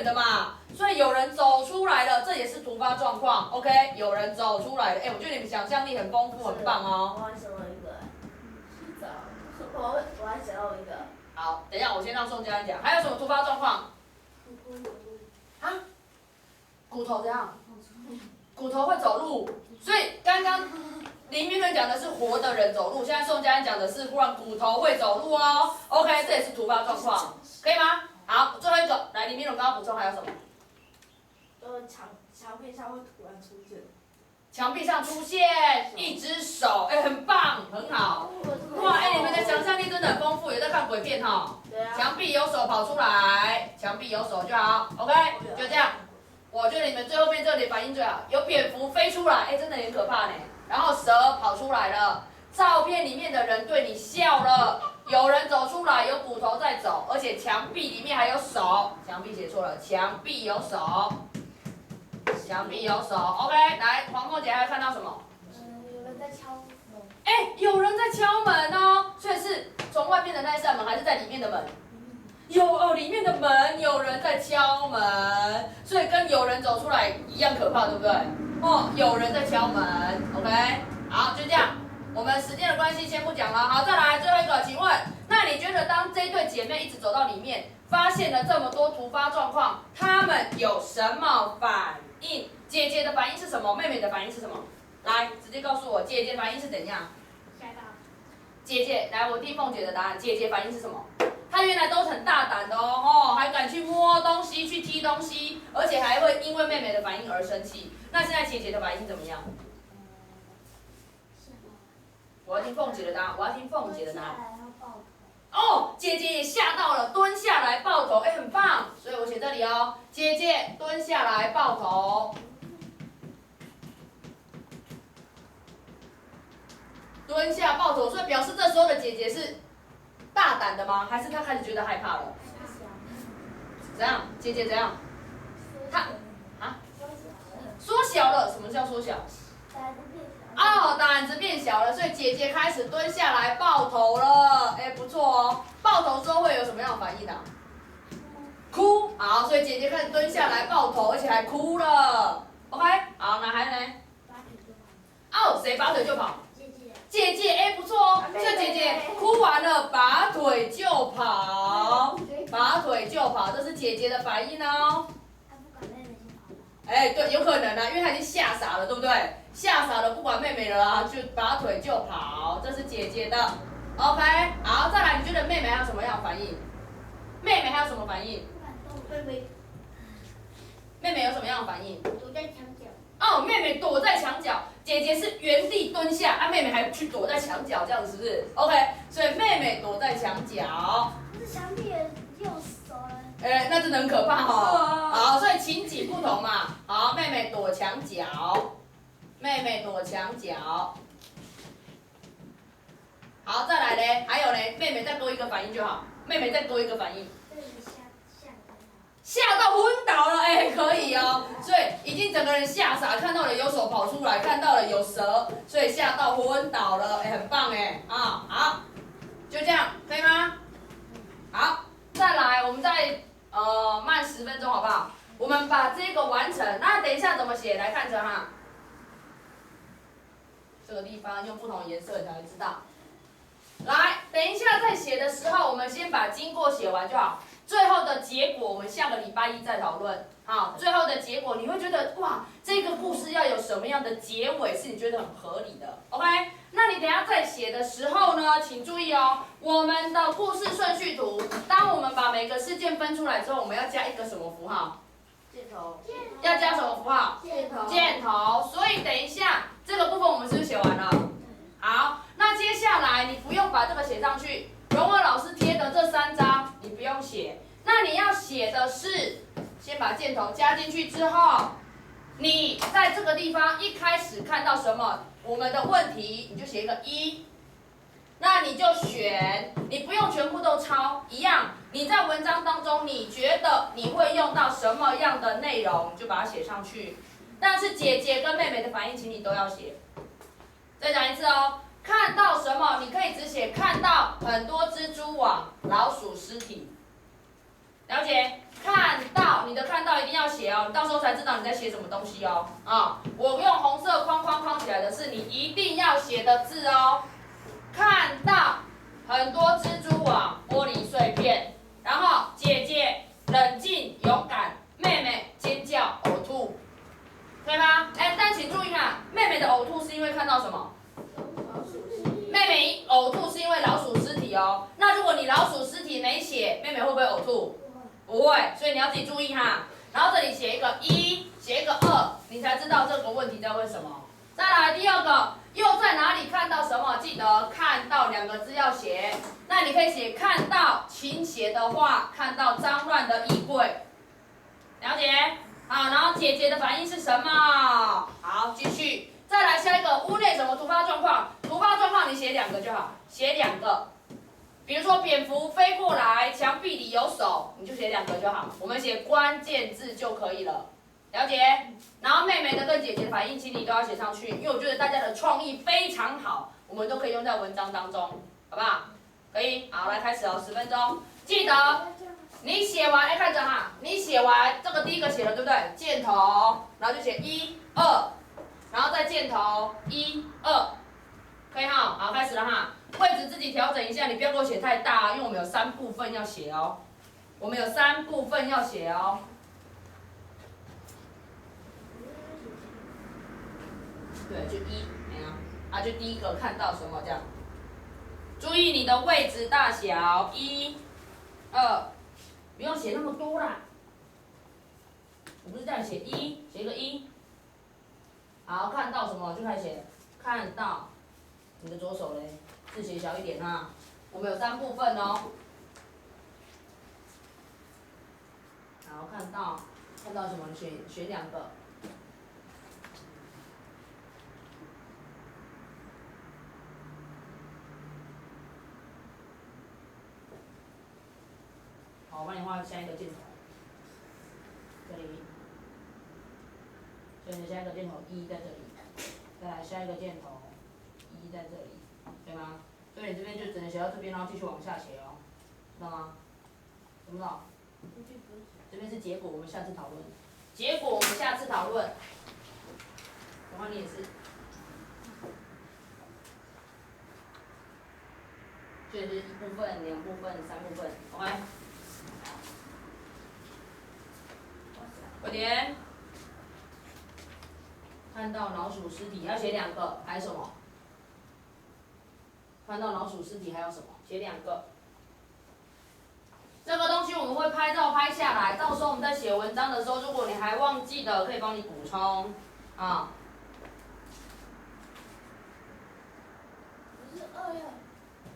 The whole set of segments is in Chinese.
的嘛，所以有人走出来了，这也是突发状况。OK， 有人走出来了，我觉得你们想象力很丰富，很棒哦。我还想到一个，洗澡，我还想到一个。好，等一下我先让宋佳恩讲，还有什么突发状况？啊？骨头怎样？骨头会走路，所以刚刚林明伦讲的是活的人走路，现在宋佳恩讲的是忽然骨头会走路哦。OK， 这也是突发状况，可以吗？好，最后一个，来，林明伦刚刚补充还有什么？墙壁上会突然出现。墙壁上出现一只手，很棒，很好。哇，你们的想象力真的很丰富，有在看鬼片哈。对啊。墙壁有手跑出来，墙壁有手就好。OK， 就这样。我觉得你们最后面这里反应最好，有蝙蝠飞出来，真的很可怕呢。然后蛇跑出来了，照片里面的人对你笑了，有人走出来，有骨头在走，而且墙壁里面还有手，墙壁写错了，墙壁有手，墙壁有手。OK， 来，皇后姐还看到什么？有人在敲门。有人在敲门哦，所以是从外面的那一扇门，还是在里面的门？里面的门有人在敲门，所以跟有人走出来一样可怕，对不对？有人在敲门 ，OK， 好，就这样。我们时间的关系先不讲了，好，再来最后一个，请问，那你觉得当这对姐妹一直走到里面，发现了这么多突发状况，她们有什么反应？姐姐的反应是什么？妹妹的反应是什么？来，直接告诉我，姐姐反应是怎样？吓到。姐姐，来，我听凤姐的答案，姐姐反应是什么？她原来都很大胆的哦，还敢去摸东西、去踢东西，而且还会因为妹妹的反应而生气。那现在姐姐的反应怎么样？我要听凤姐的答案，我要听凤姐的答案。姐姐也吓到了，蹲下来抱头，很棒。所以我写这里哦，姐姐蹲下来抱头。蹲下抱头，所以表示这时候的姐姐是大胆的吗？还是她开始觉得害怕了？怎样？姐姐怎样？她缩小了。什么叫缩小？胆子变小了，所以姐姐开始蹲下来抱头了。不错哦。抱头之后会有什么样的反应啊？哭。好，所以姐姐开始蹲下来抱头，而且还哭了。OK， 好，那还有呢？谁拔腿就跑？姐姐，不错哦，所以姐姐哭完了，拔腿就跑，拔腿就跑，这是姐姐的反应哦。他不管妹妹先跑。对，有可能啊，因为她已经吓傻了，对不对？吓傻了，不管妹妹了啊，就拔腿就跑，这是姐姐的。OK， 好，再来，你觉得妹妹还有什么样的反应？妹妹还有什么反应？妹妹有什么样的反应？躲在墙角。妹妹躲在墙角，姐姐是原地蹲下，妹妹还去躲在墙角，这样子是不是 ？OK， 所以妹妹躲在墙角。可是墙壁也有手那真的很可怕哦。好，所以情景不同嘛。好，妹妹躲墙角，妹妹躲墙角。好，再来呢？还有呢？妹妹再多一个反应就好，妹妹再多一个反应。吓到昏倒了，可以哦，所以已经整个人吓傻，看到了有手跑出来，看到了有蛇，所以吓到昏倒了，很棒好，就这样，可以吗？好，再来，我们再慢10分钟好不好？我们把这个完成，那等一下怎么写？来看着哈，这个地方用不同颜色你才会知道。来，等一下在写的时候，我们先把经过写完就好。最后的结果，我们下个礼拜一再讨论。好，最后的结果，你会觉得哇，这个故事要有什么样的结尾是你觉得很合理的 ？OK？ 那你等一下在写的时候呢，请注意哦，我们的故事顺序图，当我们把每个事件分出来之后，我们要加一个什么符号？箭头。要加什么符号？箭头。箭头。所以等一下这个部分我们是不是写完了？好，那接下来你不用把这个写上去。荣儿老师贴的这3张你不用写，那你要写的是，先把箭头加进去之后，你在这个地方一开始看到什么，我们的问题你就写一个1，那你就选，你不用全部都抄，一样，你在文章当中你觉得你会用到什么样的内容，你就把它写上去。但是姐姐跟妹妹的反应，请你都要写。再讲一次哦。看到什么？你可以只写看到很多蜘蛛网、老鼠尸体。了解？看到，你的看到一定要写哦，你到时候才知道你在写什么东西哦。我用红色框框起来的是你一定要写的字哦。看到很多蜘蛛网、玻璃碎片，然后姐姐冷静勇敢，妹妹尖叫呕吐，可以吗？但请注意哈，妹妹的呕吐是因为看到什么？妹妹呕吐是因为老鼠尸体哦。那如果你老鼠尸体没写，妹妹会不会呕吐？不会，所以你要自己注意哈。然后这里写一个1，写一个2，你才知道这个问题在问什么。再来第二个，又在哪里看到什么？记得看到2个字要写。那你可以写看到倾斜的画，看到脏乱的衣柜。了解？好，然后姐姐的反应是什么？好，继续。再来下一个，屋内什么突发状况？突发状况你写2个就好，写2个。比如说蝙蝠飞过来，墙壁里有手，你就写2个就好。我们写关键字就可以了，了解？然后妹妹的跟姐姐的反应，请你都要写上去，因为我觉得大家的创意非常好，我们都可以用在文章当中，好不好？可以，好，来开始哦，10分钟。记得你写完，看着哈，你写完这个第一个写了对不对？箭头，然后就写1、2，然后再箭头1、2，可以哈，好，开始了哈。位置自己调整一下，你不要给我写太大，因为我们有3部分要写哦。我们有3部分要写哦。对，就1，没有，就第一个看到什么这样。注意你的位置大小，1、2，不用写那么多啦。我不是这样写1，写一个1。好，看到什么就开始写，看到。你的左手嘞，字写小一点哈。我们有3部分哦。好，看到什么？选2个。好，我帮你画下一个箭头。这里。所以你下一个箭头1在这里，再来下一个箭头1在这里，对吗？所以你这边就只能写到这边，然后继续往下写哦，知道吗？懂不懂？这边是结果，我们下次讨论。结果我们下次讨论。然后你也是。所以是1部分、2部分、3部分 ，OK？ 快点。看到老鼠尸体要写2个，还有什么？看到老鼠尸体还有什么？写2个。这个东西我们会拍照拍下来，到时候我们在写文章的时候，如果你还忘记的，可以帮你补充啊。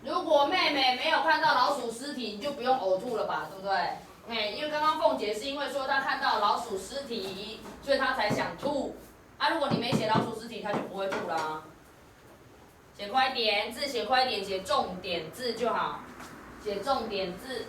如果妹妹没有看到老鼠尸体，你就不用呕吐了吧，对不对？因为刚刚凤姐是因为说她看到老鼠尸体，所以她才想吐。如果你没写老鼠尸体，她就不会吐啦。写快点，字写快点，写重点字就好，写重点字。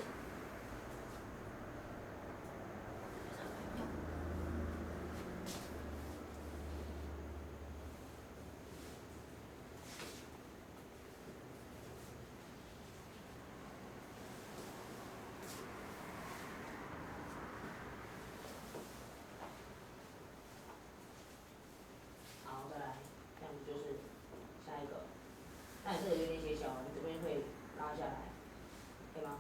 那你这个有点写小了，你这边可以拉下来，可以吗？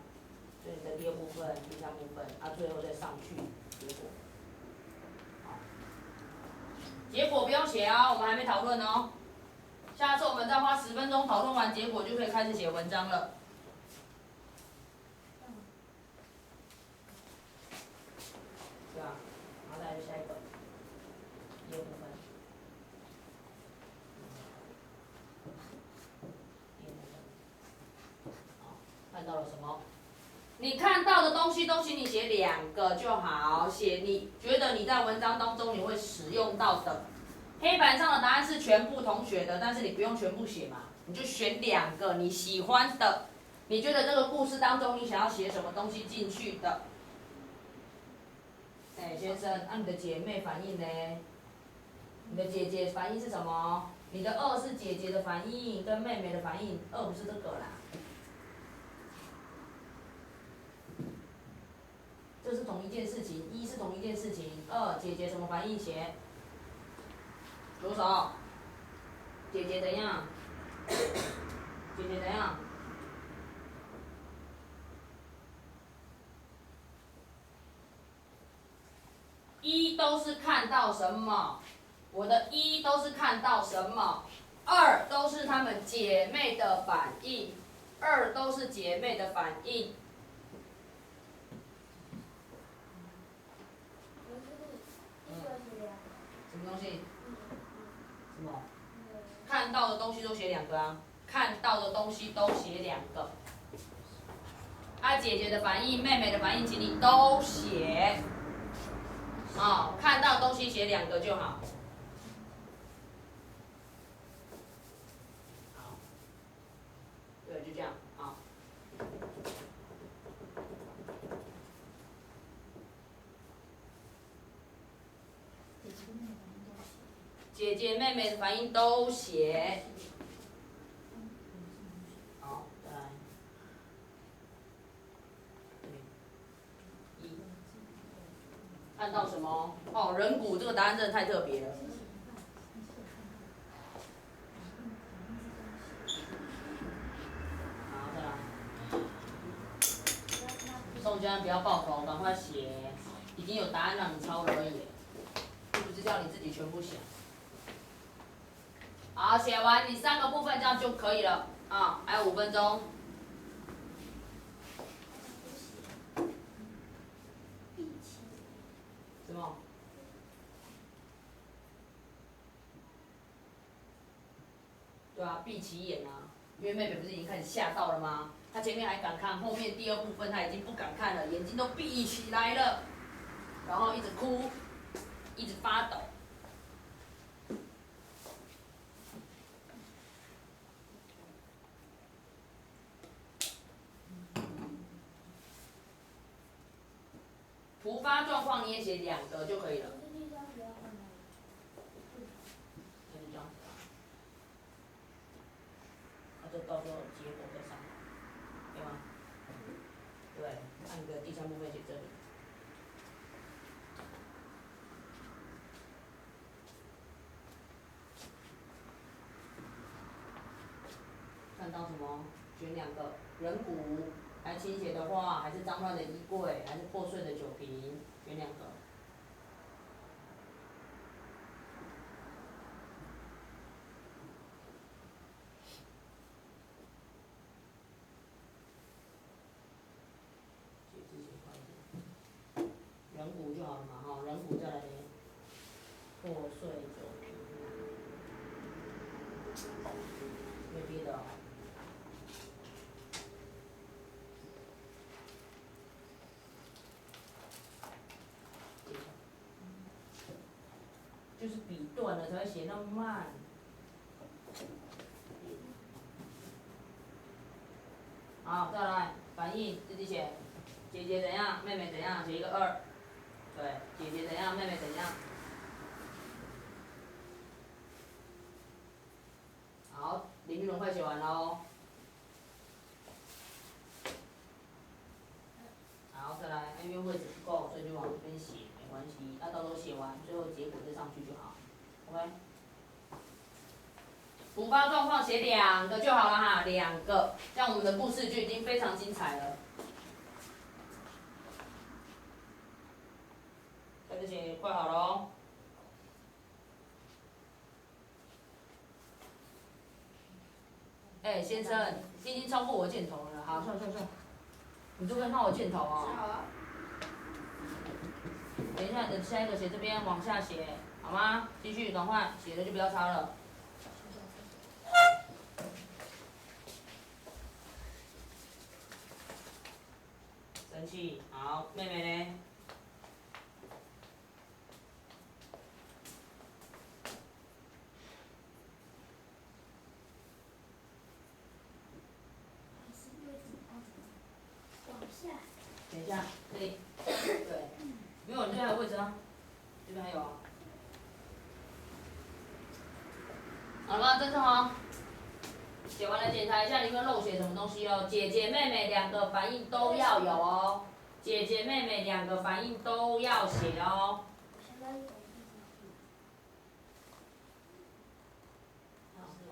所以你的第2部分、第3部分，最后再上去结果。好，结果不用写啊，我们还没讨论哦。下次我们再花10分钟讨论完结果，就可以开始写文章了。对吧？然后再来下一个，第2部分。看到了什么？你看到的东西都请你写2个就好，写你觉得你在文章当中你会使用到的。黑板上的答案是全部同学的，但是你不用全部写嘛，你就选2个你喜欢的，你觉得这个故事当中你想要写什么东西进去的。先生，你的姐妹反应呢？你的姐姐反应是什么？你的2是姐姐的反应跟妹妹的反应，2不是这个啦。一件事情，一是同一件事情，二姐姐什么反应写？左手。姐姐怎样？姐姐怎样？一都是看到什么？我的一都是看到什么？二都是她们姐妹的反应，二都是姐妹的反应。什么东西？什么？看到的东西都写两个啊，看到的东西都写两个。姐姐的反应、妹妹的反应，请你都写。看到东西写两个就好。好，对，就这样，好。姐姐妹妹的反应都写。好，再来。看到什么？人骨这个答案真的太特别了。好，再来。宋江不要爆头，赶快写，已经有答案让你抄了而已，又不是叫你自己全部写。好，写完你3个部分这样就可以了啊，还有5分钟。什么？对啊，闭起眼啊，因为妹妹不是已经开始吓到了吗？她前面还敢看，后面第2部分她已经不敢看了，眼睛都闭起来了，然后一直哭，一直发抖。突发状况你也写2个就可以了。那就这样子啊。那就到时候结果再上，对吗？对，按个第3部分写这里。看到什么？选2个，人骨，还倾斜的画，还是脏乱的衣柜，还是破碎的酒瓶，选2个。写字写快一点。人骨就好了嘛，人骨再来点破碎酒瓶，没别的哦。就是笔断了才会写那么慢。好，再来反应自己写，姐姐怎样，妹妹怎样，写一个2。对，姐姐怎样，妹妹怎样。好，林玉龙快写完了哦。好，再来，因为位置不够，所以就往这边写，没关系。那到时候写完，最后结果再上去就好。OK。突发状况写2个就好了哈，2个，这样我们的故事就已经非常精彩了。开始写，快好了哦。先生，已经超过我箭头了，好，算，你就会看我箭头哦。好啊。等一下，等下一个写这边，往下写，好吗？继续，赶快，写了就不要擦了。生气，好，妹妹呢？等一下，这里，对，没有，你这边还有位置啊，这边还有啊。好了吗？郑胜宏，写完了检查一下，你有没有漏写什么东西哦？姐姐妹妹2个反应都要有哦。姐姐妹妹两个反应都要写哦。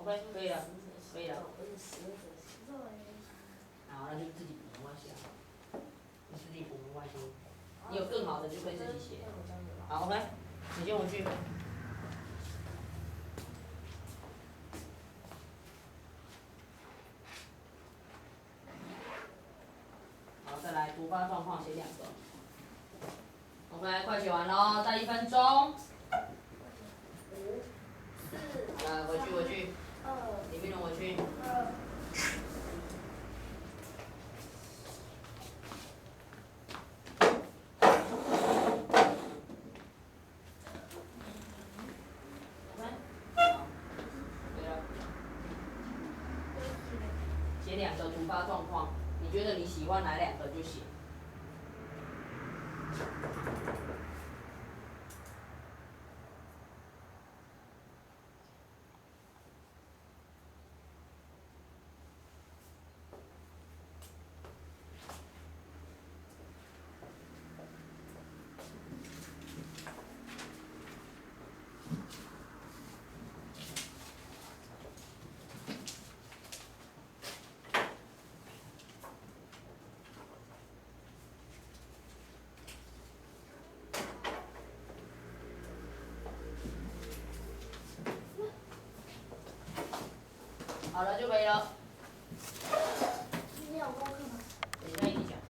OK， 可以了，可以了。好，那就自己补没关系啊。你自己补没关系，你有更好的就可以自己写。好 ，OK， 你先回去。好，再来突发状况写2个。OK， 快写完喽，再1分钟。来，回去。李碧龙回去。写2个突发状况，你觉得你喜欢哪2个就写。好了就可以了。